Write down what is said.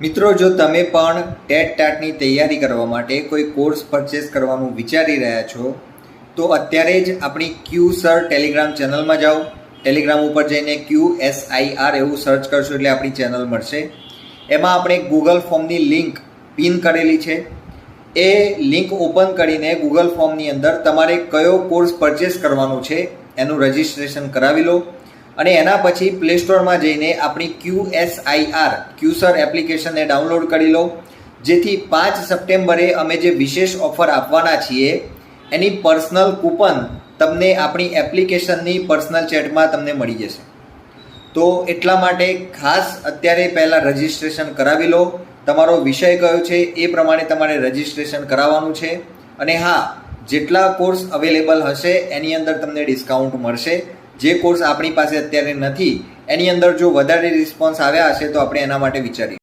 મિત્રો, જો તમે પણ ટેટ ટાટની તૈયારી કરવા માટે કોઈ કોર્સ પરચેસ કરવાનું વિચારી રહ્યા છો તો અત્યારે જ આપણી QSir ટેલિગ્રામ ચેનલમાં જાઓ. ટેલિગ્રામ ઉપર જઈને QSIR એવું સર્ચ કરશો એટલે આપણી ચેનલ મળશે. એમાં આપણે ગૂગલ ફોર્મની લિંક પિન કરેલી છે. એ લિંક ઓપન કરીને ગૂગલ ફોર્મની અંદર તમારે કયો કોર્સ પરચેસ કરવાનો છે એનું રજિસ્ટ્રેશન કરાવી લો અને એના પછી પ્લે સ્ટોરમાં જઈને આપણી QSIR એપ્લિકેશનને ડાઉનલોડ કરી લો, જેથી 5 સપ્ટેમ્બરે અમે જે વિશેષ ઓફર આપવાના છીએ એની પર્સનલ કૂપન તમને આપણી એપ્લિકેશનની પર્સનલ ચેટમાં તમને મળી જશે. તો એટલા માટે ખાસ અત્યારે પહેલાં રજિસ્ટ્રેશન કરાવી લો. તમારો વિષય કયો છે એ પ્રમાણે તમારે રજિસ્ટ્રેશન કરાવવાનું છે. અને હા, જેટલા કોર્સ અવેલેબલ હશે એની અંદર તમને ડિસ્કાઉન્ટ મળશે. જે કોર્સ આપણી પાસે અત્યારે નથી એની અંદર જો વધારે રિસ્પોન્સ આવ્યા હશે તો આપણે એના માટે વિચારીએ.